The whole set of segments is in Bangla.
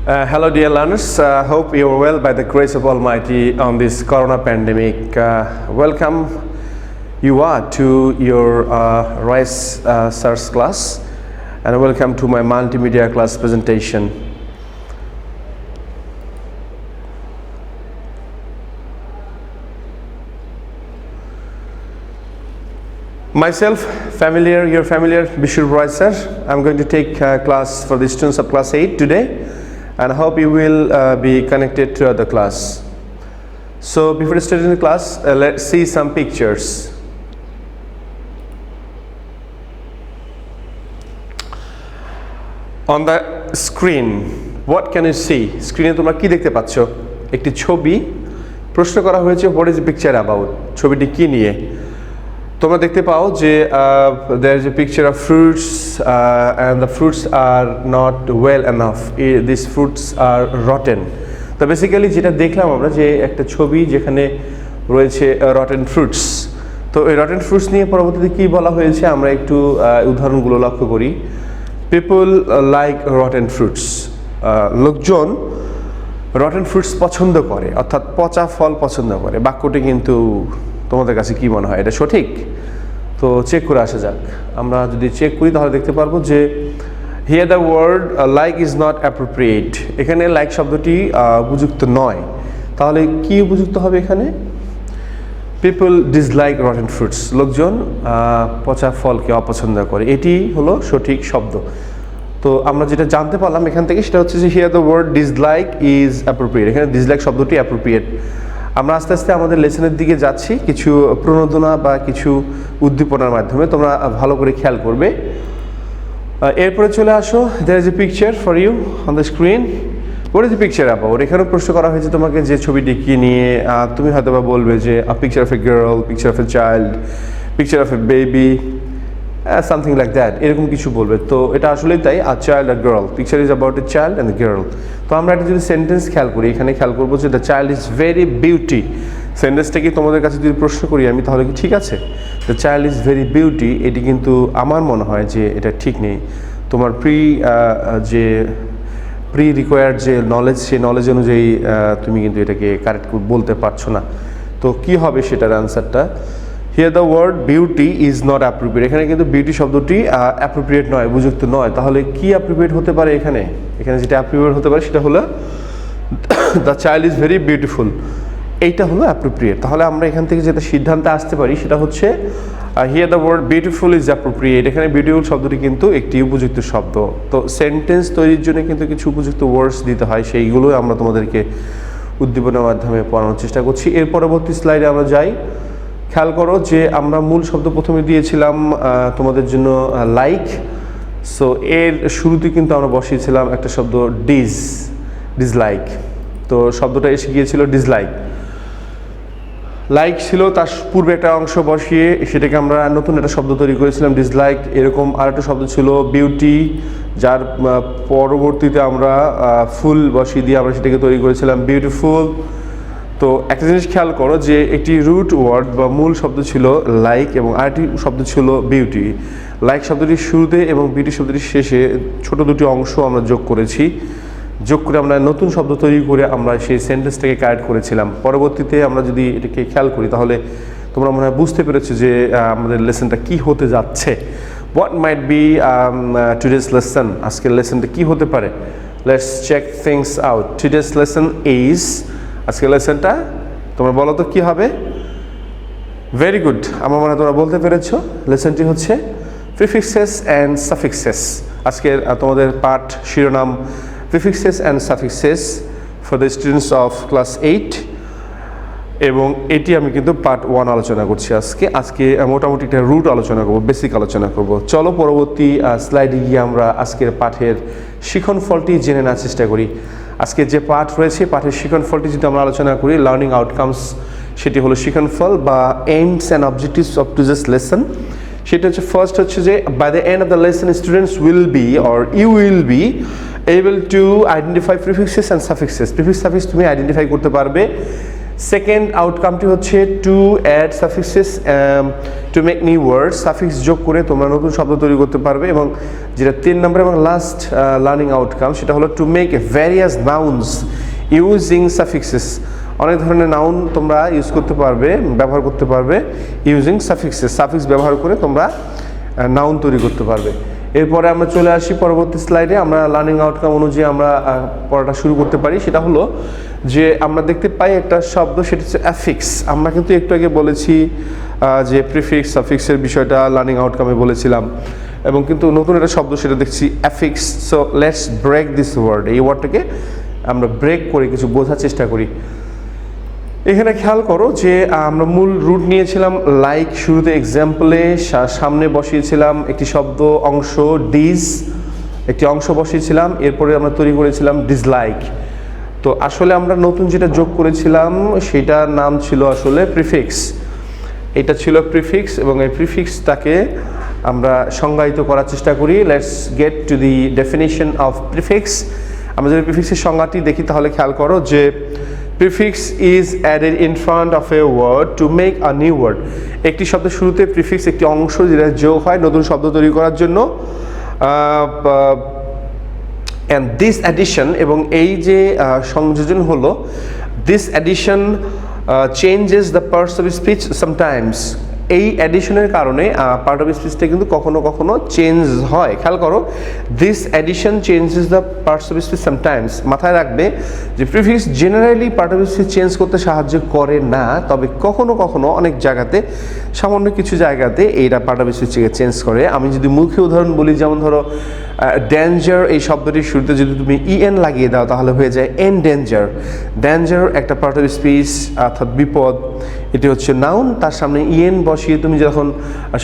Hello, dear learners. Hope you are well by the grace of Almighty on this Corona pandemic. Welcome you are to your Rice Sir's class, and welcome to my multimedia class presentation. Myself, you're familiar, Bishop Rice Sir. I'm going to take class for the students of class 8 today, and I hope you will be connected to the class. So before starting the class, let's see some pictures. On the screen, what can you see? Screen তোমরা কি দেখতে পাচ্ছ? একটি ছবি প্রশ্ন করা হয়েছে, what is the picture about? ছবিটি কি নিয়ে? তোমরা দেখতে পাও যে there is a picture of fruits and the fruits are not well enough. These fruits are rotten. তো বেসিক্যালি যেটা দেখলাম আমরা যে একটা ছবি যেখানে রয়েছে rotten fruits. তো এই rotten fruits নিয়ে পরবর্তীতে কি বলা হয়েছে আমরা একটু উদাহরণগুলো লক্ষ্য করি। People like rotten fruits. লোকজন rotten fruits পছন্দ করে, অর্থাৎ পচা ফল পছন্দ করে। বাক্যটি কিন্তু তোমাদের কাছে কি মনে হয়, এটা সঠিক? তো চেক করে আসা যাক। আমরা যদি চেক করি তাহলে দেখতে পারবো যে here the word like is not appropriate. এখানে like শব্দটি উপযুক্ত নয়। তাহলে কি উপযুক্ত হবে এখানে? people dislike rotten fruits. লোকজন পচা ফলকে অপছন্দ করে। এটি হলো সঠিক শব্দ। তো আমরা যেটা জানতে পারলাম এখান থেকে সেটা হচ্ছে যে here the word dislike is appropriate. এখানে dislike শব্দটি appropriate. আমরা আস্তে আস্তে আমাদের লেসনের দিকে যাচ্ছি কিছু প্রণোদনা বা কিছু উদ্দীপনার মাধ্যমে, তোমরা ভালো করে খেয়াল করবে। এরপরে চলে আসো, there is a picture for you on the screen. What is the picture about? এখানেও প্রশ্ন করা হয়েছে তোমাকে যে ছবিটি কি নিয়ে, তুমি হয়তো বা বলবে যে a picture of a girl, picture of a child, picture of a baby, something like that, এরকম কিছু বলবে। তো এটা আসলেই তাই, a child, a girl. Picture is about a child and a girl. তো আমরা একটা যদি সেন্টেন্স খেয়াল করি, এখানে খেয়াল করবো যে the child is very beauty. সেন্টেন্সটা কি তোমাদের কাছে যদি প্রশ্ন করি আমি, তাহলে কি ঠিক আছে? the child is very beauty, এটি কিন্তু আমার মনে হয় যে এটা ঠিক নেই। তোমার প্রি রিকোয়ার্ড যে নলেজ, সেই নলেজ অনুযায়ী তুমি কিন্তু এটাকে কারেক্ট বলতে পারছো না। তো কি হবে সেটার আনসারটা? here the word beauty is not appropriate. এখানে কিন্তু বিউটি শব্দটি অ্যাপ্রোপ্রিয়েট নয়, উপযুক্ত নয়। তাহলে কি অ্যাপ্রোপ্রিয়েট হতে পারে এখানে? এখানে যেটা অ্যাপ্রোপ্রিয়েট হতে পারে সেটা হলো the child is very beautiful. এইটা হলো অ্যাপ্রোপ্রিয়েট। তাহলে আমরা এখান থেকে যেটা সিদ্ধান্তে আসতে পারি সেটা হচ্ছে here the word beautiful is appropriate. এখানে বিউটিফুল শব্দটি কিন্তু একটি উপযুক্ত শব্দ। তো সেন্টেন্স তৈরির জন্য কিন্তু কিছু উপযুক্ত ওয়ার্ডস দিতে হয়, সেইগুলো আমরা তোমাদেরকে উদ্দীপনার মাধ্যমে পড়ানোর চেষ্টা করছি। এর পরবর্তী স্লাইডে আমরা যাই। খেয়াল করো যে আমরা মূল শব্দ প্রথমে দিয়েছিলাম তোমাদের জন্য লাইক। সো এর শুরুতে কিন্তু আমরা বসিয়েছিলাম একটা শব্দ ডিসলাইক। তো শব্দটা এসে গিয়েছিল ডিসলাইক। লাইক ছিল, তার পূর্বে একটা অংশ বসিয়ে সেটাকে আমরা নতুন একটা শব্দ তৈরি করেছিলাম ডিসলাইক। এরকম আরেকটা শব্দ ছিল বিউটি, যার পরবর্তীতে আমরা ফুল বসিয়ে দিয়ে আমরা সেটাকে তৈরি করেছিলাম বিউটিফুল। তো একটা জিনিস খেয়াল করো যে একটি রুট ওয়ার্ড বা মূল শব্দ ছিল লাইক এবং আরেকটি শব্দ ছিল বিউটি। লাইক শব্দটির শুরুতে এবং বিউটি শব্দটির শেষে ছোট দুটি অংশ আমরা যোগ করেছি। যোগ করে আমরা নতুন শব্দ তৈরি করে আমরা সেই সেন্টেন্সটাকে কারেক্ট করেছিলাম। পরবর্তীতে আমরা যদি এটাকে খেয়াল করি তাহলে তোমরা মনে হয় বুঝতে পেরেছো যে আমাদের লেসনটা কি হতে যাচ্ছে। What might be today's lesson? আজকের লেসনটা কি হতে পারে? Let's check things out. Today's lesson is, আজকের লেসনটা তোমরা বলো তো কি হবে? ভেরি গুড, আমার মনে হয় তোমরা বলতে পেরেছো। লেসনটি হচ্ছে প্রিফিক্সেস অ্যান্ড সাফিক্সেস। আজকের তোমাদের পাঠ শিরোনাম prefixes and suffixes for the students of class 8, এবং এটি আমি কিন্তু পার্ট 1 আলোচনা করছি আজকে মোটামুটি একটা রুট আলোচনা করব, বেসিক আলোচনা করব। চলো পরবর্তী স্লাইডে গিয়ে আমরা আজকের পাঠের শিখন ফলটি জেনে নেওয়ার চেষ্টা করি। আজকে যে পাঠ রয়েছে, পাঠের শিখন ফলটি যদি আমরা আলোচনা করি, লার্নিং আউটকামস, সেটি হলো শিখন ফল বা aims and objectives of today's lesson. সেটা হচ্ছে ফার্স্ট হচ্ছে যে by the end of the lesson students will be or you will be able to identify prefixes and suffixes. Prefix suffix তুমি আইডেন্টিফাই করতে পারবে সেকেন্ড আউটকামটি হচ্ছে to add suffixes to make new word, suffix যোগ করে তোমরা নতুন শব্দ তৈরি করতে পারবে। এবং যেটা 3 নম্বর এবং লাস্ট লার্নিং আউটকাম, সেটা হলো to make various nouns using suffixes. অনেক ধরনের নাউন তোমরা ইউজ করতে পারবে, ব্যবহার করতে পারবে ইউজিং সাফিক্সেস, সাফিক্স ব্যবহার করে তোমরা নাউন তৈরি করতে পারবে। এরপরে আমরা চলে আসি পরবর্তী স্লাইডে। আমরা লার্নিং আউটকাম অনুযায়ী আমরা পড়াটা শুরু করতে পারি। সেটা হলো যে আমরা দেখতে পাই একটা শব্দ, সেটা হচ্ছে অ্যাফিক্স। আমরা কিন্তু একটু আগে বলেছি যে প্রিফিক্স সাফিক্সের বিষয়টা লার্নিং আউটকামে বলেছিলাম, এবং কিন্তু নতুন একটা শব্দ সেটা দেখছি affix. So let's break this word, এই ওয়ার্ডটাকে আমরা ব্রেক করে কিছু বোঝার চেষ্টা করি। এখানে খেয়াল করো যে আমরা মূল রুট নিয়েছিলাম লাইক, শুরুতে এক্সাম্পলে সামনে বসিয়েছিলাম একটি শব্দ অংশ ডিস, একটি অংশ বসিয়েছিলাম, এরপরে আমরা তৈরি করেছিলাম ডিসলাইক। তো আসলে আমরা নতুন যেটা যোগ করেছিলাম সেটার নাম ছিল আসলে প্রিফিক্স। এটা ছিল প্রিফিক্স, এবং এই প্রিফিক্সটাকে আমরা সংজ্ঞায়িত করার চেষ্টা করি। Let's get to the definition of prefix. আমরা যদি প্রিফিক্সের সংজ্ঞাটি দেখি তাহলে খেয়াল করো যে prefix is added in front of a word to make a new word. একটি শব্দের শুরুতে প্রিফিক্স একটি অংশ যেটা যোগ হয় নতুন শব্দ তৈরি করার জন্য। অ্যান্ড দিস অ্যাডিশন, এবং এই যে সংযোজন হলো, this addition changes the parts of speech sometimes. এই অ্যাডিশনের কারণে পার্ট অফ স্পিচটা কিন্তু কখনো কখনো চেঞ্জ হয়। খেয়াল করো, this addition changes the parts of speech sometimes. মাথায় রাখবে যে prefix generally part of speech change করতে সাহায্য করে না, তবে কখনো কখনো অনেক জায়গাতে, সামান্য কিছু জায়গাতে এইটা পার্ট অফ স্পিচকে চেঞ্জ করে। আমি যদি মুখে উদাহরণ বলি, যেমন ধরো ডেঞ্জার, এই শব্দটির শুরুতে যদি তুমি ইএন লাগিয়ে দাও তাহলে হয়ে যায় এন ডেঞ্জার। ডেঞ্জার একটা পার্ট অফ স্পিচ, অর্থাৎ বিপদ, এটি হচ্ছে নাউন, তার সামনে ইএন বসিয়ে তুমি যখন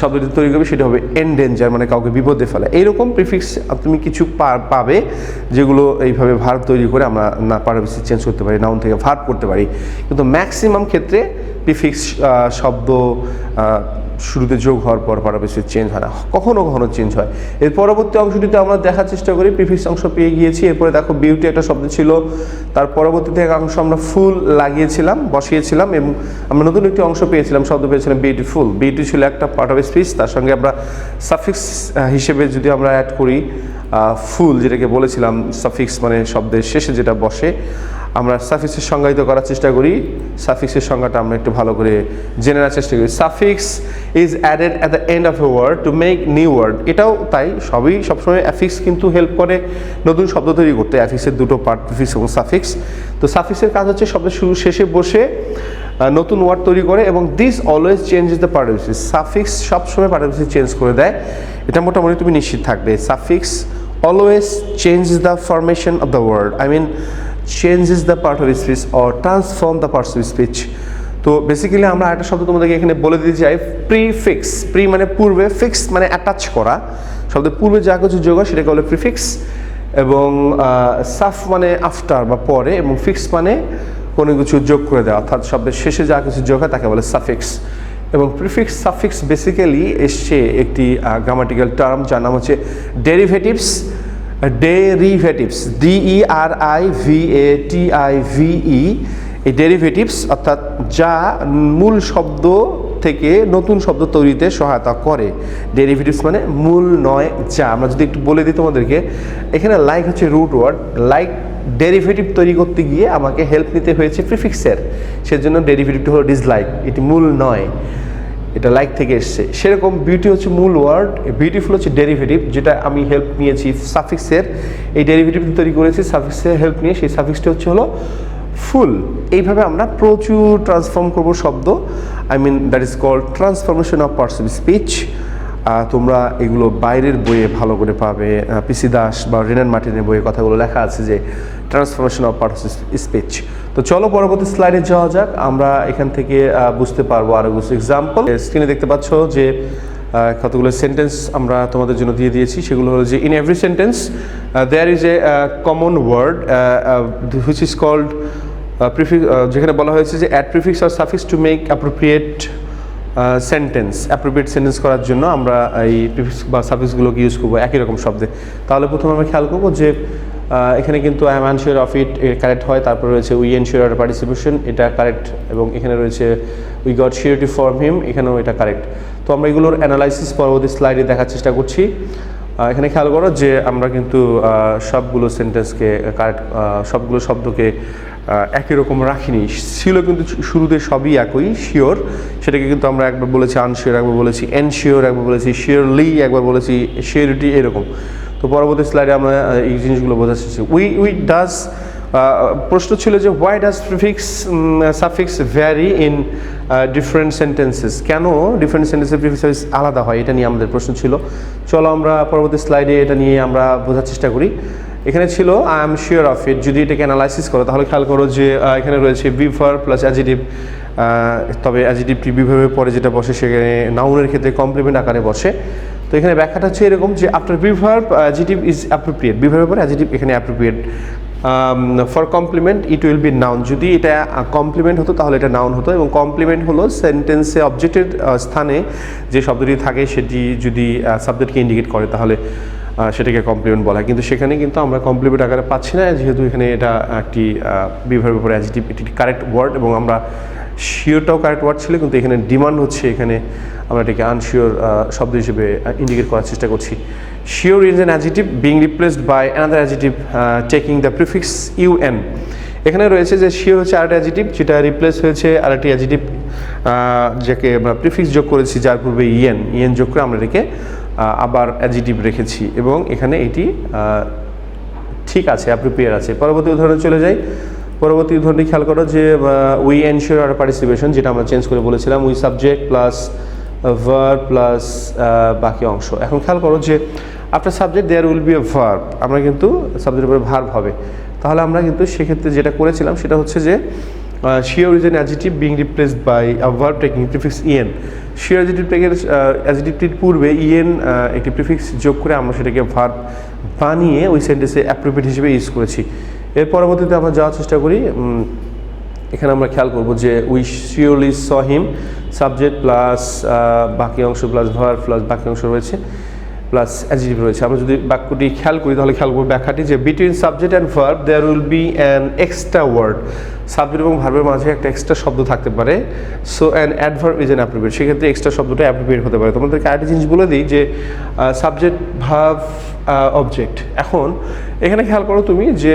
শব্দটি তৈরি করবে সেটা হবে এন ডেঞ্জার, মানে কাউকে বিপদে ফেলা। এইরকম প্রিফিক্স তুমি কিছু পাবে যেগুলো এইভাবে ভার্ব তৈরি করে আমরা না পার্ট অফ স্পিচ চেঞ্জ করতে পারি, নাউন থেকে ভার্ব করতে পারি। কিন্তু ম্যাক্সিমাম ক্ষেত্রে প্রিফিক্স শব্দ শুরুতে যোগ হওয়ার পর পার্ট অফ স্পিচ চেঞ্জ হয় না, কখনো কখনো চেঞ্জ হয়। এর পরবর্তী অংশটিতে আমরা দেখার চেষ্টা করি, প্রিফিক্স অংশ পেয়ে গিয়েছি। এরপরে দেখো বিউটি একটা শব্দ ছিল, তার পরবর্তীতে এক অংশ আমরা ফুল লাগিয়েছিলাম, বসিয়েছিলাম, এবং আমরা নতুন একটি অংশ পেয়েছিলাম, শব্দ পেয়েছিলাম বিউটিফুল। বিউটি ছিল একটা পার্ট অফ স্পিচ, তার সঙ্গে আমরা সাফিক্স হিসেবে যদি আমরা অ্যাড করি ফুল, যেটাকে বলেছিলাম সাফিক্স মানে শব্দের শেষে যেটা বসে, আমরা সাফিক্সের সংজ্ঞায়িত করার চেষ্টা করি। সাফিক্সের সংজ্ঞাটা আমরা একটু ভালো করে জেনে নেওয়ার চেষ্টা করি। Suffix is added at the end of a word to make new word. এটাও তাই, সবসময় অ্যাফিক্স কিন্তু হেল্প করে নতুন শব্দ তৈরি করতে। অ্যাফিক্সের দুটো পার্ট, প্রিফিক্স এবং সাফিক্স। তো সাফিক্সের কাজ হচ্ছে শব্দের শুরু শেষে বসে নতুন ওয়ার্ড তৈরি করে, এবং this always changes the part of speech. Suffix সবসময় পার্ট অফ স্পিচ চেঞ্জ করে দেয়, এটা মোটামুটি তুমি নিশ্চিত থাকবে। Suffix always changes the formation of the word, I mean changes the part of speech or transform the parts of speech. তো বেসিক্যালি আমরা একটা শব্দ তোমাদেরকে এখানে বলে দিতে চাই, প্রিফিক্স। প্রি মানে পূর্বে, ফিক্স মানে অ্যাটাচ করা, শব্দের পূর্বে যা কিছু যোগ হয় সেটাকে বলে প্রিফিক্স, এবং সাফ মানে আফটার বা পরে, এবং ফিক্স মানে কোনো কিছু যোগ করে দেওয়া, অর্থাৎ শব্দের শেষে যা কিছু যোগ হয় তাকে বলে সাফিক্স। এবং প্রিফিক্স সাফিক্স বেসিক্যালি এসছে একটি গ্রামাটিক্যাল টার্ম যার নাম হচ্ছে ডেরিভেটিভস। ডেরিভেটিভস, DERIVATIVE, এই ডেরিভেটিভস অর্থাৎ যা মূল শব্দ থেকে নতুন শব্দ তৈরিতে সহায়তা করে। ডেরিভেটিভস মানে মূল নয় যা। আমরা যদি একটু বলে দিই তোমাদেরকে, এখানে লাইক হচ্ছে রুট ওয়ার্ড, লাইক ডেরিভেটিভ তৈরি করতে গিয়ে আমাকে হেল্প নিতে হয়েছে প্রিফিক্সের, সেজন্য ডেরিভেটিভটা হলো ডিসলাইক, এটি মূল নয়, এটা লাইক থেকে এসছে। সেরকম বিউটি হচ্ছে মূল ওয়ার্ড, বিউটিফুল হচ্ছে ডেরিভেটিভ, যেটা আমি হেল্প নিয়েছি সাফিক্সের, এই ডেরিভেটিভ তৈরি করেছি সাফিক্সের হেল্প নিয়ে, সেই সাফিক্সটি হলো ফুল। এইভাবে আমরা প্রচুর ট্রান্সফর্ম করবো শব্দ, I mean that is called transformation of parts of speech. তোমরা এগুলো বাইরের বইয়ে ভালো করে পাবে, পিসি দাস বা রেনান মার্টিনের বইয়ে কথাগুলো লেখা আছে যে transformation of parts of speech. তো চলো পরবর্তী স্লাইডে যাওয়া যাক, আমরা এখান থেকে বুঝতে পারবো আরও কিছু এক্সাম্পল। স্ক্রিনে দেখতে পাচ্ছ যে কতগুলো সেন্টেন্স আমরা তোমাদের জন্য দিয়ে দিয়েছি, সেগুলো হলো যে in every sentence there is a common word which is called prefix, যেখানে বলা হয়েছে যে অ্যাড প্রিফিক্স আর suffix to make appropriate sentence. Appropriate sentence করার জন্য আমরা এই প্রিফিক্স বা সাফিক্সগুলোকে ইউজ করবো একই রকম শব্দে। তাহলে প্রথমে আমরা খেয়াল করবো যে এখানে কিন্তু I am unsure of it correct হয়, তারপর রয়েছে উই এনশিওর আর পার্টিসিপেশন, এটা কারেক্ট, এবং এখানে রয়েছে উই গট শিওরিটি ফ্রম হিম, এখানেও এটা কারেক্ট। তো আমরা এগুলোর অ্যানালাইসিস পরবর্তী স্লাইডে দেখার চেষ্টা করছি। এখানে খেয়াল করো যে আমরা কিন্তু সবগুলো সেন্টেন্সকে কারেক্ট, সবগুলো শব্দকে একই রকম রাখিনি, ছিল কিন্তু শুরুতে সবই একই, শিওর সেটাকে কিন্তু আমরা একবার বলেছি আনশিওর, একবার বলেছি এনশিওর, একবার বলেছি শিওরলি, একবার বলেছি শিওরিটি, এরকম। তো পরবর্তী স্লাইডে আমরা এই জিনিসগুলো বোঝার চেষ্টা করি। উই ডাজ, প্রশ্ন ছিল যে why does prefix suffix vary in different sentences, কেন ডিফারেন্ট সেন্টেন্সের প্রিফিক্স আলাদা হয়, এটা নিয়ে আমাদের প্রশ্ন ছিল। চলো আমরা পরবর্তী স্লাইডে এটা নিয়ে আমরা বোঝার চেষ্টা করি। এখানে ছিল I am sure of it, যদি এটাকে অ্যানালাইসিস করো তাহলে খেয়াল করো যে এখানে রয়েছে বি ভার্ব প্লাস অ্যাডজেক্টিভ, তবে অ্যাডজেক্টিভটি বি ভার্বের পরে যেটা বসে সেখানে নাউনের ক্ষেত্রে কমপ্লিমেন্ট আকারে বসে। তো এখানে ব্যাখ্যাটা হচ্ছে এরকম যে after be verb adjective is appropriate, be ভার্বের পরে অ্যাডজেক্টিভ এখানে appropriate, for complement it will be noun, যদি এটা কমপ্লিমেন্ট হতো তাহলে এটা নাউন হতো, এবং কমপ্লিমেন্ট হলো সেন্টেন্সে অবজেক্টের স্থানে যে শব্দটি থাকে সেটি যদি সাবজেক্টকে ইন্ডিকেট করে তাহলে সেটাকে কমপ্লিমেন্ট বলা হয়। কিন্তু সেখানে কিন্তু আমরা কমপ্লিমেন্ট আকারে পাচ্ছি না, যেহেতু এখানে এটা একটি বি ভার্বের পরে অ্যাডজেক্টিভ, এটি কারেক্ট ওয়ার্ড, এবং আমরা শিওরটাও কারেক্ট ওয়ার্ড ছিল, কিন্তু এখানে ডিমান্ড হচ্ছে, এখানে আমরা এটাকে আনশিওর শব্দ হিসেবে ইন্ডিকেট করার চেষ্টা করছি। Sure is an adjective being replaced by another adjective taking the prefix UN. এখানে রয়েছে যে শিওর হচ্ছে আরেকটা অ্যাডজেক্টিভ যেটা রিপ্লেস হয়েছে আরেকটি অ্যাডজেক্টিভ যাকে আমরা প্রিফিক্স যোগ করেছি, যার পূর্বে ইএন যোগ করে আমরা এটাকে আবার অ্যাডজেক্টিভ রেখেছি, এবং এখানে এটি ঠিক আছে, অ্যাপ্রোপ্রিয়েট আছে। পরবর্তী উদাহরণে চলে যাই। পরবর্তী উদাহরণটি খেয়াল করো যে উই এনশিওর আর পার্টিসিপেশন, যেটা আমরা চেঞ্জ করে বলেছিলাম we subject plus verb plus বাকি অংশ। এখন খেয়াল করো যে after subject there will be a verb, আমরা কিন্তু সাবজেক্টের উপরে ভার্ব হবে, তাহলে আমরা কিন্তু সেক্ষেত্রে যেটা করেছিলাম সেটা হচ্ছে যে sure is an adjective being replaced by a verb taking prefix EN. Sure অ্যাডজেক্টিভটির পূর্বে ইএন একটি প্রিফিক্স যোগ করে আমরা সেটাকে ভার্ব বানিয়ে ওই সেন্টেন্সে অ্যাপ্রোপ্রিয়েট হিসেবে ইউজ করেছি। এর পরবর্তীতে আমরা যাওয়ার চেষ্টা করি। এখানে আমরা খেয়াল করবো যে we surely saw him, subject plus বাকি অংশ প্লাস ভার্ব প্লাস বাকি অংশ রয়েছে প্লাস অ্যাডজেক্টিভ রয়েছে। আমরা যদি বাক্যটি খেয়াল করি তাহলে খেয়াল করবো ব্যাখ্যাটি যে between subject and verb there will be an extra word, সাবজেক্ট এবং ভার্বের মাঝে একটা এক্সট্রা শব্দ থাকতে পারে। So an adverb is an appropriate, সেক্ষেত্রে এক্সট্রা শব্দটা অ্যাপ্রোপ্রিয়েট হতে পারে। তোমাদেরকে আরেকটা জিনিস বলে দিই যে সাবজেক্ট ভার্ব অবজেক্ট। এখন এখানে খেয়াল করো তুমি যে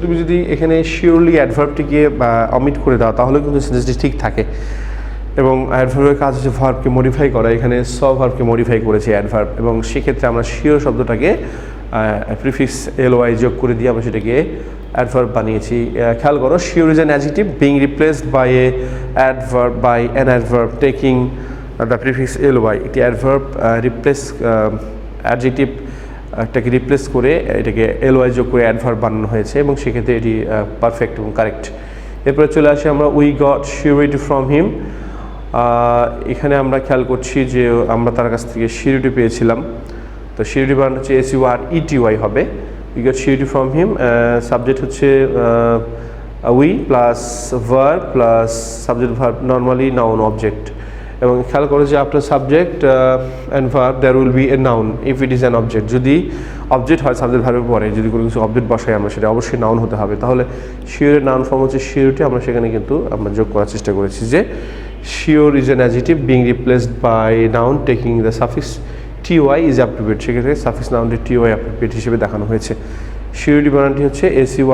তুমি যদি এখানে শিওরলি অ্যাডভার্বটিকে অমিট করে দাও তাহলে কিন্তু সেন্টেন্সটি ঠিক থাকে, এবং অ্যাডভার্বের কাজ হচ্ছে ভার্বকে মডিফাই করা, এখানে ভার্বকে মডিফাই করেছে অ্যাডভার্ব, এবং সেক্ষেত্রে আমরা শিওর শব্দটাকে প্রিফিক্স এলওয়াই যোগ করে দিয়ে আমরা সেটাকে অ্যাডভার্ব বানিয়েছি। খেয়াল করো sure is an adjective being replaced by a adverb by an adverb taking the prefix LY, একটি অ্যাডভার্ব রিপ্লেস অ্যাডজেক্টিভ একটাকে রিপ্লেস করে এটাকে এলওয়াই যোগ করে অ্যাডভার্ব বানানো হয়েছে, এবং সেক্ষেত্রে এটি পারফেক্ট এবং কারেক্ট। এরপরে চলে আসি আমরা উই গট শিওরিটি ফ্রম হিম। এখানে আমরা খেয়াল করছি যে আমরা তার কাছ থেকে শিওরিটি পেয়েছিলাম, তো শিওরিটি বানানো হচ্ছে SURETY হবে। We got surety from him, subject হচ্ছে we plus verb plus subject verb, normally noun object, এবং খেয়াল করো যে after subject and verb there will be a noun if it is an object, যদি অবজেক্ট হয় সাবজেক্ট ভার্বের পরে যদি কোনো কিছু অবজেক্ট বসাই আমরা সেটা অবশ্যই নাউন হতে হবে। তাহলে শিওরের নাউন ফর্ম হচ্ছে শিওরিটি, আমরা সেখানে কিন্তু আমরা যোগ করার চেষ্টা করেছি যে sure is an adjective being replaced by noun taking the suffix TY is appropriate, সেক্ষেত্রে সাফিক্স নাউনটি TY অ্যাপ্রোপ্রিয়েট হিসেবে দেখানো হয়েছে। শিওরিটি বানানটি হচ্ছে SURETY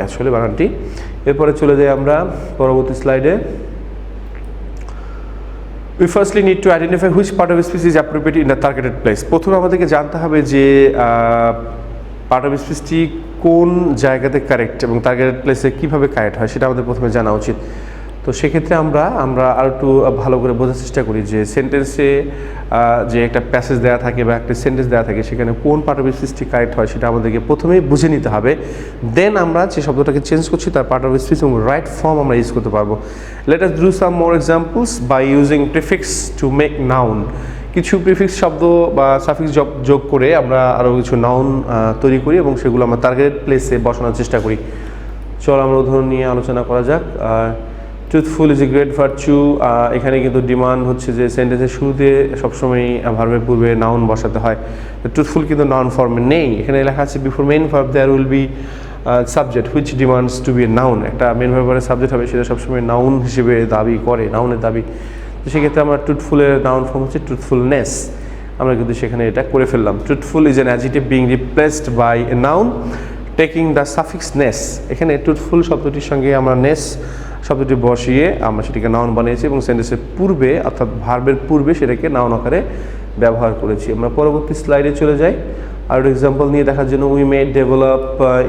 আসলে বানানটি। এরপরে চলে যাই আমরা পরবর্তী স্লাইডে। We firstly need to identify which part of speech is appropriate in the targeted place. প্রথমে আমাদেরকে জানতে হবে যে পার্ট অফ স্পিচটি কোন জায়গাতে কারেক্ট এবং টার্গেটেড প্লেসে কীভাবে কারেক্ট হয় সেটা আমাদের প্রথমে জানা উচিত। তো সেক্ষেত্রে আমরা আর একটু ভালো করে বোঝার চেষ্টা করি যে সেন্টেন্সে যে একটা প্যাসেজ দেওয়া থাকে বা একটা সেন্টেন্স দেওয়া থাকে সেখানে কোন পার্ট অফ স্পিচটি কারেক্ট হয় সেটা আমাদেরকে প্রথমেই বুঝে নিতে হবে। দেন আমরা যে শব্দটাকে চেঞ্জ করছি তার পার্ট অফ স্পিচ এবং রাইট ফর্ম আমরা ইউজ করতে পারবো। Let us do some more examples by using prefix to make noun. কিছু প্রিফিক্স শব্দ বা সাফিক্স যোগ করে আমরা আরও কিছু নাউন তৈরি করি এবং সেগুলো আমরা টার্গেটেড প্লেসে বসানোর চেষ্টা করি। চলো আমরা উদাহরণ নিয়ে আলোচনা করা যাক। Truthful is a great virtue. এখানে কিন্তু ডিমান্ড হচ্ছে যে সেন্টেন্সের শুরুতে সবসময় ভার্বের পূর্বে নাউন বসাতে হয়। ট্রুথফুল কিন্তু নাউন ফর্মে নেই, এখানে লেখা আছে before main verb there will be subject which demands to be a noun. একটা মেইন ভার্বের সাবজেক্ট হবে, সেটা সবসময় নাউন হিসেবে দাবি করে, নাউনের দাবি। তো সেক্ষেত্রে আমরা ট্রুথফুলের নাউন ফর্ম হচ্ছে ট্রুথফুলনেস, আমরা কিন্তু সেখানে এটা করে ফেললাম। Truthful is an adjective being replaced by a noun taking the suffix ness. এখানে ট্রুথফুল শব্দটির সঙ্গে আমরা নেস শব্দটি বসিয়ে আমরা সেটিকে নাউন বানিয়েছি এবং সেন্টেন্সের পূর্বে অর্থাৎ ভার্বের পূর্বে সেটাকে নাউন আকারে ব্যবহার করেছি। আমরা পরবর্তী স্লাইডে চলে যাই আর এক্সাম্পল নিয়ে দেখার জন্য। We may develop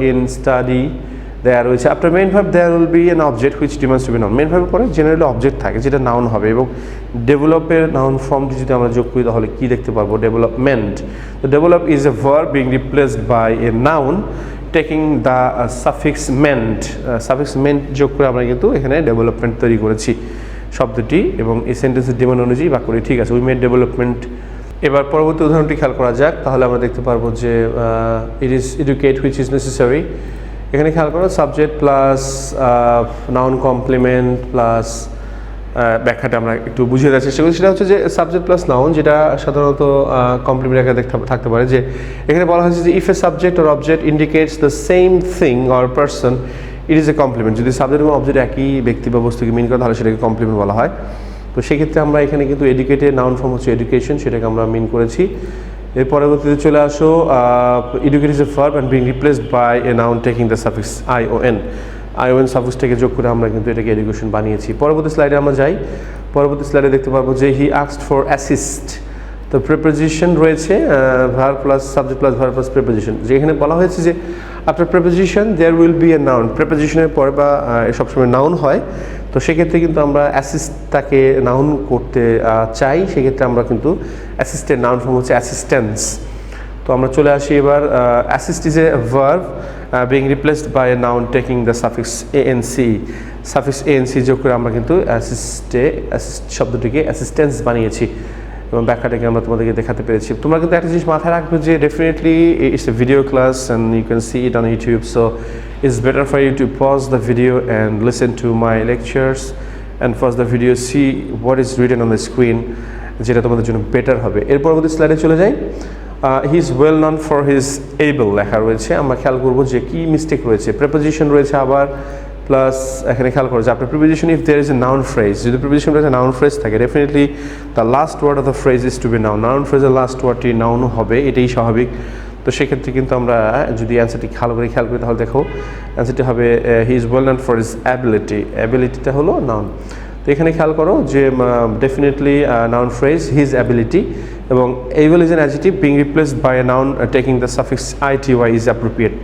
in study there রয়েছে after main verb there will be an object which demands to be noun. Main ভার্বের পরে জেনারেলি অবজেক্ট থাকে যেটা নাউন হবে, এবং ডেভেলপের নাউন ফর্মটি যদি আমরা যোগ করি তাহলে কি দেখতে পারবো? ডেভেলপমেন্ট। তো develop is a verb being replaced by a noun taking the suffix ment. Suffix ment যোগ করে আমরা কিন্তু এখানে ডেভেলপমেন্ট তৈরি করেছি শব্দটি, এবং এই সেন্টেন্সের ডিমান্ড অনুযায়ী বাক্য করি। ঠিক আছে, উই মেড ডেভেলপমেন্ট। এবার পরবর্তী উদাহরণটি খেয়াল করা যাক, তাহলে আমরা দেখতে পারবো যে it is educate which is necessary. এখানে খেয়াল করো subject plus noun complement plus ব্যাখ্যাটা আমরা একটু বুঝিয়ে দেওয়ার চেষ্টা করি। সেটা হচ্ছে যে সাবজেক্ট প্লাস নাউন, যেটা সাধারণত কমপ্লিমেন্ট আকারে থাকতে পারে। যে এখানে বলা হয়েছে যে if a subject or object indicates the same thing or person it is a complement. যদি সাবজেক্ট এবং অবজেক্ট একই ব্যক্তি বা বস্তুকে মিন করে তাহলে সেটাকে কমপ্লিমেন্ট বলা হয়। তো সেক্ষেত্রে আমরা এখানে কিন্তু এডুকেটের নাউন ফর্ম হচ্ছে এডুকেশন, সেটাকে আমরা মিন করেছি। এর পরবর্তীতে চলে আসো educate is a verb and being replaced by a noun taking the suffix ION. ION সাফিক্সটাকে যোগ করে আমরা কিন্তু এটাকে এডুকেশন বানিয়েছি। পরবর্তী স্লাইডে আমরা যাই। পরবর্তী স্লাইডে দেখতে পারবো যে হি আস্কড ফর অ্যাসিস্ট। তো প্রিপোজিশন রয়েছে verb plus subject plus verb plus preposition. যেখানে বলা হয়েছে যে after preposition there will be a noun. প্রিপোজিশনের পরে বা সবসময় নাউন হয়, তো সেক্ষেত্রে কিন্তু আমরা অ্যাসিস্টটাকে নাউন করতে চাই, সেক্ষেত্রে আমরা কিন্তু অ্যাসিস্টের নাউন ফর্ম হচ্ছে অ্যাসিস্ট্যান্স। তো আমরা চলে আসি এবার assist is a verb being replaced by a noun taking the suffix ANC. Suffix ANC যোগ করে আমরা কিন্তু অ্যাসিস্ট শব্দটিকে অ্যাসিস্ট্যান্স বানিয়েছি এবং ব্যাখ্যাটাকে আমরা তোমাদেরকে দেখাতে পেরেছি। তোমরা কিন্তু একটা জিনিস মাথায় রাখবে যে definitely it's a video class and you can see it on YouTube, so it's better for you to pause the video and listen to my lectures and pause the video, see what is written on the screen, যেটা তোমাদের জন্য বেটার হবে। এর পরবর্তী স্লাইডে চলে যাই। হি is well known for his able লেখা রয়েছে। আমরা খেয়াল করবো যে কি মিস্টেক রয়েছে। প্রিপোজিশন রয়েছে আবার প্লাস এখানে খেয়াল করো যে আপনার preposition if there is a noun phrase, যদি প্রিপোজিশন রয়েছে নাউন ফ্রেজ থাকে definitely the last word of the phrase is to be noun. Noun ফ্রেজের লাস্ট ওয়ার্ডটি নাউন হবে, এটাই স্বাভাবিক। তো সেক্ষেত্রে কিন্তু আমরা যদি অ্যান্সারটি খেয়াল করি তাহলে দেখো অ্যান্সারটি হবে he is well known for his ability. অ্যাবিলিটিটা হলো নাউন। তো এখানে খেয়াল করো যে definitely noun phrase his ability, এবং able is an adjective being replaced by a noun taking the suffix ITY is appropriate.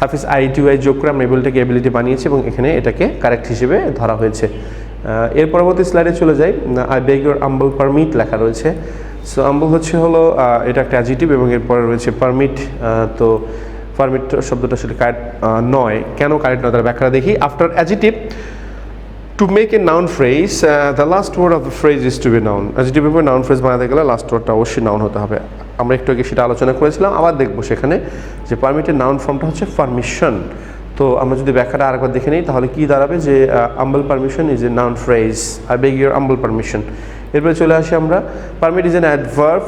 Suffix ITY যোগ করে আমরা এবলটাকে অ্যাবিলিটি বানিয়েছি এবং এখানে এটাকে কারেক্ট হিসেবে ধরা হয়েছে। এর পরবর্তী স্লাইডে চলে যাই। আই বেগ ইউর আম্বল পারমিট লেখা রয়েছে। সো আম্বল হলো এটা একটা অ্যাডজেক্টিভ এবং এরপরে রয়েছে পারমিট। তো পারমিট শব্দটা আসলে কারেক্ট নয়, কেন কারেক্ট নয় তার ব্যাখ্যা দেখি। After adjective to make a noun phrase, the last word of the phrase is to be noun. Adjective এর পরে noun phrase বানাতে গেলে লাস্ট ওয়ার্ডটা অবশ্যই নাউন হতে হবে। আমরা একটু আগে সেটা আলোচনা করেছিলাম, আবার দেখবো সেখানে যে পারমিটের নাউন ফর্মটা হচ্ছে পারমিশন। তো আমরা যদি ব্যাখ্যাটা আরেকবার দেখে নিই তাহলে কি দাঁড়াবে যে humble permission is a noun phrase, I beg your humble permission. এরপরে চলে আসি আমরা permit is an adverb.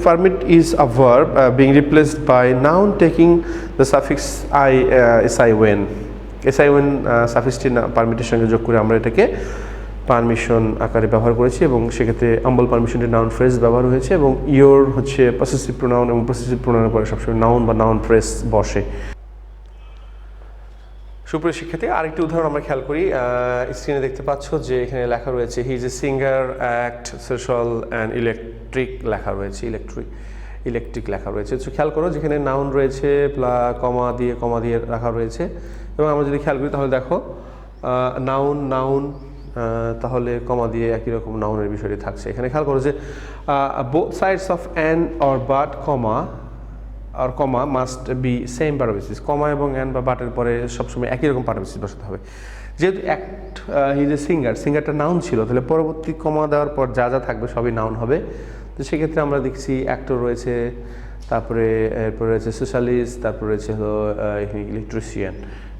Permit is a verb being replaced by noun taking the suffix SION। SION সাফিক্সটি পারমিটের সঙ্গে যোগ করে আমরা এটাকে পারমিশন আকারে ব্যবহার করেছি এবং সেক্ষেত্রে আম্বল পারমিশনটি নাউন ফ্রেজ ব্যবহার হয়েছে এবং ইয়োর হচ্ছে পসেসিভ প্রোনাউন এবং পসেসিভ প্রোনাউনের পরে সবসময় নাউন বা নাউন ফ্রেজ বসে। সুপ্রিয় শিক্ষার্থী, আরেকটি উদাহরণ আমরা খেয়াল করি। স্ক্রিনে দেখতে পাচ্ছ যে এখানে লেখা রয়েছে হি is a singer, act, social and electric লেখা রয়েছে। ইলেকট্রিক লেখা রয়েছে। তো খেয়াল করো যেখানে নাউন রয়েছে কমা দিয়ে রাখা রয়েছে এবং আমরা যদি খেয়াল করি তাহলে দেখো নাউন তাহলে কমা দিয়ে একই রকম নাউনের বিষয়টি থাকছে। এখানে খেয়াল করো যে both sides of an or but comma must be same part basis. Comma এবং অ্যান বা বাটের পরে সবসময় একই রকম পার্ট বেসিস বসাতে হবে। যেহেতু অ্যাক্ট হি ইজ এ সিঙ্গারটা নাউন ছিল, তাহলে পরবর্তী কমা দেওয়ার পর যা থাকবে সবই নাউন হবে। তো সেক্ষেত্রে আমরা দেখছি অ্যাক্টর রয়েছে, তারপরে এরপরে রয়েছে সোশ্যালিস্ট, তারপরে রয়েছে হলো ইলেকট্রিশিয়ান।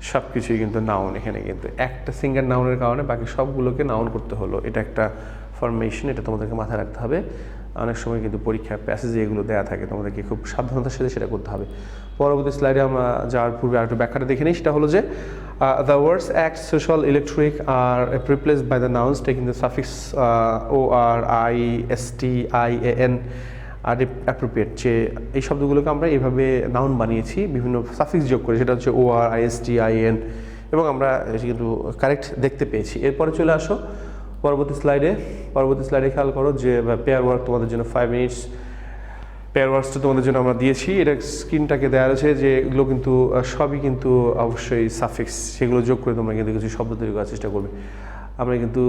সব কিছুই কিন্তু নাউন। এখানে কিন্তু একটা সিঙ্গেল নাউনের কারণে বাকি সবগুলোকে নাউন করতে হলো। এটা একটা ফরমেশন, এটা তোমাদেরকে মাথায় রাখতে হবে। অনেক সময় কিন্তু পরীক্ষার প্যাসেজে এগুলো দেওয়া থাকে, তোমাদেরকে খুব সাবধানতার সাথে সেটা করতে হবে। পরবর্তী স্লাইডে আমরা যাওয়ার পূর্বে আরেকটু ব্যাখ্যাটা দেখে নিই। সেটা হলো যে the words act, social, electric are replaced by the nouns taking the suffix O R I S T I A N are appropriate. যে এই শব্দগুলোকে আমরা এইভাবে নাউন বানিয়েছি বিভিন্ন সাফিক্স যোগ করে, সেটা হচ্ছে O R I S T I N, এবং আমরা কিন্তু কারেক্ট দেখতে পেয়েছি। এরপরে চলে আসো পরবর্তী স্লাইডে খেয়াল করো যে পেয়ার ওয়ার্ক তোমাদের জন্য 5 মিনিটস পেয়ার ওয়ার্কসটা তোমাদের জন্য আমরা দিয়েছি। এটা স্ক্রিনটাকে দেওয়া রয়েছে যে এগুলো কিন্তু সবই কিন্তু অবশ্যই সাফিক্স, সেগুলো যোগ করে তোমরা কিন্তু কিছু শব্দ তৈরি করার চেষ্টা করবে। আমরা কিন্তু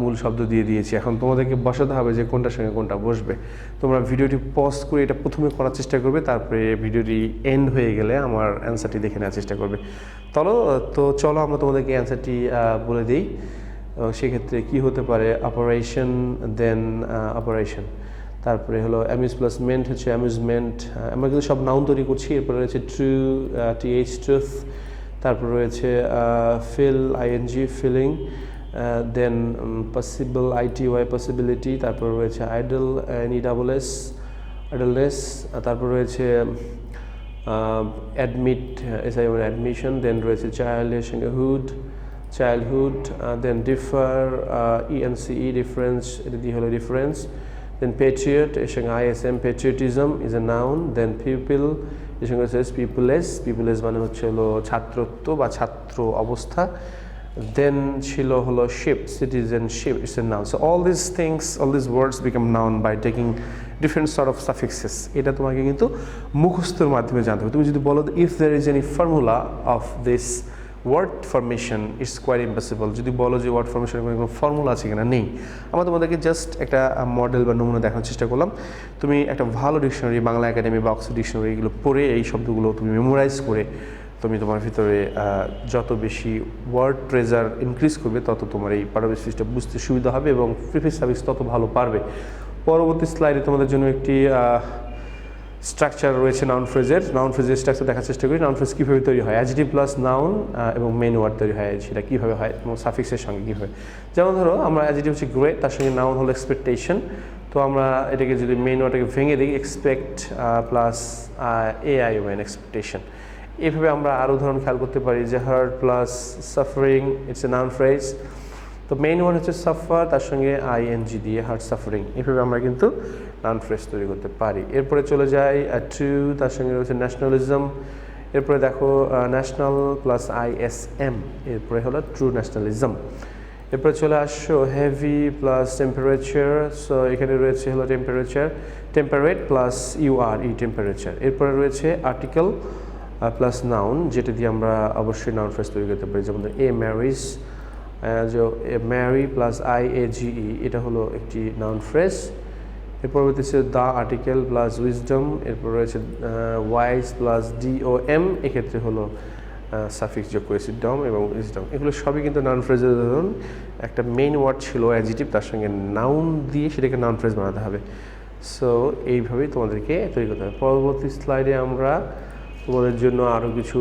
মূল শব্দ দিয়ে দিয়েছি, এখন তোমাদেরকে বসাতে হবে যে কোনটার সঙ্গে কোনটা বসবে। তোমরা ভিডিওটি পজ করে এটা প্রথমে করার চেষ্টা করবে, তারপরে ভিডিওটি এন্ড হয়ে গেলে আমার অ্যান্সারটি দেখে নেওয়ার চেষ্টা করবে। চলো আমরা তোমাদেরকে অ্যান্সারটি বলে দিই। সেক্ষেত্রে কি হতে পারে, অপারেশন, দেন অপারেশন, তারপরে হলো অ্যামিউজ প্লাস মেন্ট হচ্ছে অ্যামিউজমেন্ট। আমরা কিন্তু সব নাউন তৈরি করছি। এরপরে রয়েছে ট্রু, টিএইচ ট্রুথ, তারপর রয়েছে ফিল, আইএনজি ফিলিং, দেন পসিবল, আইটিওয়াই পসিবিলিটি, তারপর রয়েছে আইডল, এনইডাবলএস আইডলনেস, তারপর রয়েছে অ্যাডমিট, এসআইওয়ান অ্যাডমিশন, দেন রয়েছে চাইল্ডের সঙ্গে childhood, then differ, ENCE difference, এটা দিয়ে হলো ডিফারেন্স, দেন পেট্রিয়ট এর সঙ্গে ISM, patriotism is a noun, then people এর সঙ্গে হচ্ছে পিপলেস মানে হচ্ছে হলো ছাত্রত্ব বা ছাত্র অবস্থা, দেন ছিল হলো ship, citizenship, it's a noun. So all this words become noun by taking different sort of suffixes. এটা তোমাকে কিন্তু মুখস্থের মাধ্যমে জানতে হবে। তুমি যদি বলো if there is any formula of this word formation, it's quite impossible. যদি বলো যে ওয়ার্ড ফরমেশনের কোনো ফর্মুলা আছে কিনা, নেই। আমরা তোমাদেরকে জাস্ট একটা মডেল বা নমুনা দেখানোর চেষ্টা করলাম। তুমি একটা ভালো ডিকশনারি, বাংলা একাডেমি বা অক্সফোর্ড ডিকশনারি, এগুলো পড়ে এই শব্দগুলো তুমি মেমোরাইজ করে তুমি তোমার ভিতরে যত বেশি ওয়ার্ড ট্রেজার ইনক্রিজ করবে, তত তোমার এই পাঠ্যপুস্তকটা বুঝতে সুবিধা হবে এবং প্রিফিক্স সাফিক্স তত ভালো পারবে। পরবর্তী স্লাইডে তোমাদের জন্য একটি স্ট্রাকচার রয়েছে নাউন ফ্রেজের স্ট্রাকচার দেখার চেষ্টা করি। নাউন ফ্রেজ কীভাবে তৈরি হয়, অ্যাডজেক্টিভ প্লাস নাউন এবং মেইন ওয়ার্ড তৈরি হয়, সেটা কীভাবে হয় এবং সাফিক্সের সঙ্গে কীভাবে। যেমন ধরো আমরা অ্যাডজেক্টিভ হচ্ছে গ্রেট, তার সঙ্গে নাউন হলো এক্সপেকটেশন। তো আমরা এটাকে যদি মেইন ওয়ার্ডটাকে ভেঙে দিই, এক্সপেক্ট প্লাস AION, এক্সপেকটেশন। এইভাবে আমরা আরও উদাহরণ খেয়াল করতে পারি যে heart plus suffering, it's a noun phrase. তো মেইন ওয়ার্ড হচ্ছে সাফার, তার সঙ্গে আইএনজি দিয়ে হার্ট সাফারিং। এইভাবে আমরা কিন্তু নাউন ফ্রেজ তৈরি করতে পারি। এরপরে চলে যাই ট্রু, তার সঙ্গে রয়েছে ন্যাশনালিজম। এরপরে দেখো ন্যাশনাল প্লাস ISM, এরপরে হলো ট্রু ন্যাশনালিজম। এরপরে চলে আসছো হেভি প্লাস টেম্পারেচার। সো এখানে রয়েছে হলো টেম্পারেট প্লাস URE, টেম্পারেচার। এরপরে রয়েছে আর্টিকেল প্লাস নাউন, যেটা দিয়ে আমরা অবশ্যই নাউন ফ্রেজ তৈরি করতে পারি। যেমন এ ম্যারিজ, যে ম্যারি প্লাস IAGE, এটা হলো একটি নাউন ফ্রেজ। এরপর হচ্ছে দ্য আর্টিকেল প্লাস উইজডম। এরপর রয়েছে ওয়াইজ প্লাস DOM, এক্ষেত্রে হলো সাফিক্স যোগ করেছি ডম এবং উইজডম। এগুলো সবই কিন্তু নাউন ফ্রেজের উদাহরণ। একটা মেইন ওয়ার্ড ছিল অ্যাডজেক্টিভ, তার সঙ্গে নাউন দিয়ে সেটাকে নাউন ফ্রেজ বানাতে হবে। সো এইভাবেই তোমাদেরকে তৈরি করতে হবে। পরবর্তী স্লাইডে আমরা তোমাদের জন্য আরও কিছু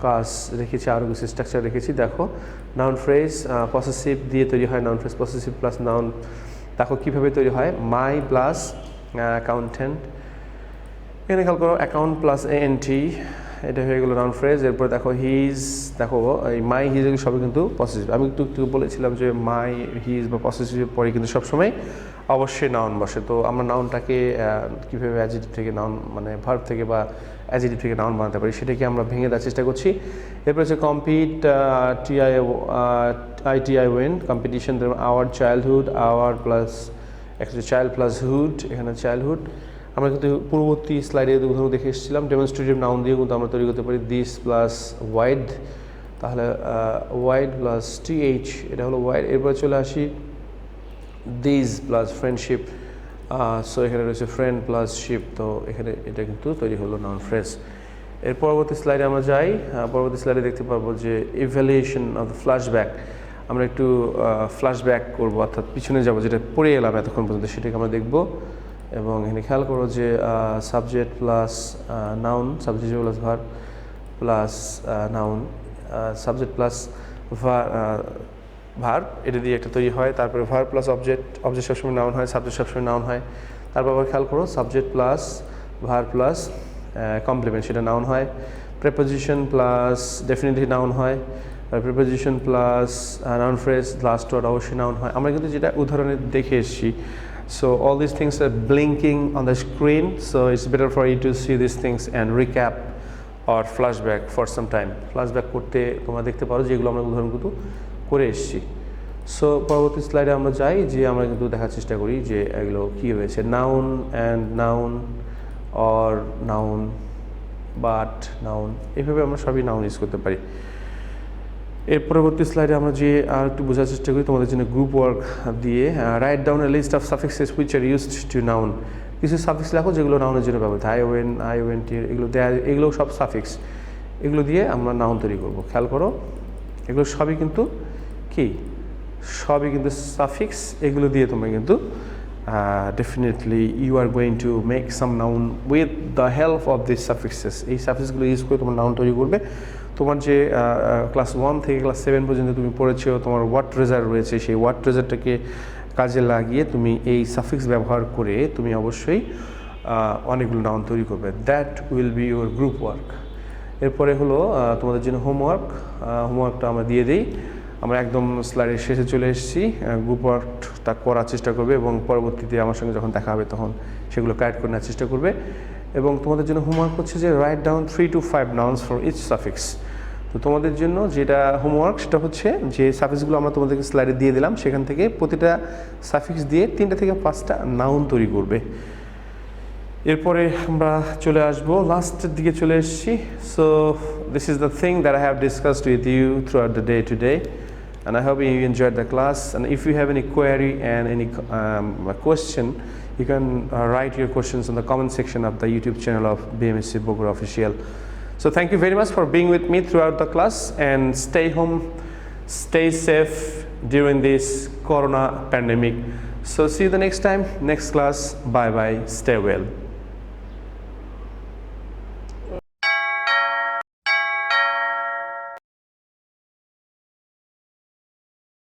কাজ রেখেছি, আরও কিছু স্ট্রাকচার রেখেছি। দেখো নাউন ফ্রেজ পসেসিভ দিয়ে তৈরি হয়, noun phrase possessive plus noun. দেখো কীভাবে তৈরি হয়, মাই প্লাস অ্যাকাউন্টেন্ট, এখানে খেয়াল করো অ্যাকাউন্ট প্লাস ANT, এটা হয়ে গেলো নাউন ফ্রেজ। এরপর দেখো হিজ, দেখো এই মাই হিজ এগুলো সবই কিন্তু পসেসিভ। আমি একটু বলেছিলাম যে মাই হিজ বা পসেসিভের পরে কিন্তু সবসময় অবশ্যই নাউন বসে। তো আমরা নাউনটাকে কীভাবে অ্যাডজেক্টিভ থেকে নাউন, মানে ভার্ব থেকে বা অ্যাডজেক্টিভ থেকে নাউন বানাতে পারি, সেটাকে আমরা ভেঙে দেওয়ার চেষ্টা করছি। এরপর হচ্ছে compete, ITION, competition. Our childhood, our plus একটা চাইল্ড প্লাস হুড, এখানে চাইল্ডহুড। আমরা কিন্তু পূর্ববর্তী স্লাইডে উদাহরণ দেখে এসেছিলাম ডেমনস্ট্রেটিভ নাউন দিয়ে কিন্তু আমরা তৈরি করতে পারি দিস প্লাস ওয়াইড, তাহলে ওয়াইড প্লাস TH, এটা হলো ওয়াইড। এরপরে চলে আসি দিস প্লাস ফ্রেন্ডশিপ। সো এখানে রয়েছে ফ্রেন্ড প্লাস শিপ, তো এখানে এটা কিন্তু তৈরি হলো নাউন ফ্রেজ। এর পরবর্তী স্লাইডে আমরা যাই। পরবর্তী স্লাইডে দেখতে পারবো যে ইভ্যালুয়েশন অফ দ্য ফ্ল্যাশব্যাক। আমরা একটু ফ্ল্যাশব্যাক করবো, অর্থাৎ পিছনে যাবো, যেটা পড়ে এলাম এতক্ষণ পর্যন্ত, সেটাকে আমরা দেখবো। এবং এখানে খেয়াল করো যে subject plus noun, subject plus verb plus noun, subject plus verb, এটা দিয়ে একটা তৈরি হয়। তারপরে ভার্ব প্লাস অবজেক্ট, অবজেক্ট সবসময় নাউন হয়, সাবজেক্ট সবসময় নাউন হয়। তারপর আবার খেয়াল করো subject plus verb plus complement, সেটা নাউন হয়। প্রেপোজিশন প্লাস ডেফিনেটলি নাউন হয়। Preposition plus noun phrase last word অবশ্যই নাউন হয়। আমরা কিন্তু যেটা উদাহরণে দেখে এসেছি। So all these things are blinking on the screen, so it's better for you to see these things and recap or flashback for some time. Flashback করতে তোমরা দেখতে পারো যেগুলো আমরা উদাহরণ কিন্তু করে এসেছি। সো পরবর্তী স্লাইডে আমরা যাই, যে আমরা কিন্তু দেখার চেষ্টা করি যে এগুলো কী হয়েছে। Noun and noun or noun but noun, এইভাবে আমরা সবই নাউন ইউজ করতে পারি। এর পরবর্তী স্লাইডে আমরা যে আর একটু বোঝার চেষ্টা করি তোমাদের জন্য গ্রুপ ওয়ার্ক দিয়ে। Write down a list of suffixes which are used to noun. কিছু সাফিক্স লেখো যেগুলো নাউনের জন্য ব্যবহৃত, আই ওয়েন টি, এগুলো সব সাফিক্স, এগুলো দিয়ে আমরা নাউন তৈরি করব। খেয়াল করো এগুলো সবই কিন্তু কি, সবই কিন্তু সাফিক্স। এগুলো দিয়ে তোমরা কিন্তু definitely you are going to make some noun with the help of this suffixes. এই সাফিক্সগুলো ইউজ করে তোমার নাউন তৈরি করবে। তোমার যে ক্লাস 1 থেকে ক্লাস 7 পর্যন্ত তুমি পড়েছো, তোমার ওয়ার্ড ট্রেজার রয়েছে, সেই ওয়ার্ড ট্রেজারটাকে কাজে লাগিয়ে তুমি এই সাফিক্স ব্যবহার করে তুমি অবশ্যই অনেকগুলো নাউন তৈরি করবে। That will be your group work. এরপরে হলো তোমাদের জন্য হোমওয়ার্ক। হোমওয়ার্কটা আমরা দিয়ে দিই। আমরা একদম স্লাইডের শেষে চলে এসেছি। গ্রুপ ওয়ার্কটা করার চেষ্টা করবে এবং পরবর্তীতে আমার সঙ্গে যখন দেখা হবে তখন সেগুলো কারেক্ট করে নেওয়ার চেষ্টা করবে। এবং তোমাদের জন্য হোমওয়ার্ক হচ্ছে যে write down 3 to 5 nouns for each suffix. তো তোমাদের জন্য যেটা হোমওয়ার্ক সেটা হচ্ছে যে সাফিক্সগুলো আমরা তোমাদেরকে স্লাইডে দিয়ে দিলাম, সেখান থেকে প্রতিটা সাফিক্স দিয়ে 3টা থেকে 5টা নাউন তৈরি করবে। এরপরে আমরা চলে আসবো লাস্টের দিকে চলে এসেছি। So this is the thing that I have discussed with you throughout the day today, and I hope you enjoyed the class. And if you have any query and any question, you can write your questions in the comment section of the YouTube channel of BMSC Bogor Official. So thank you very much for being with me throughout the class, and stay home, stay safe during this corona pandemic. So see you the next time, next class. Bye bye, stay well.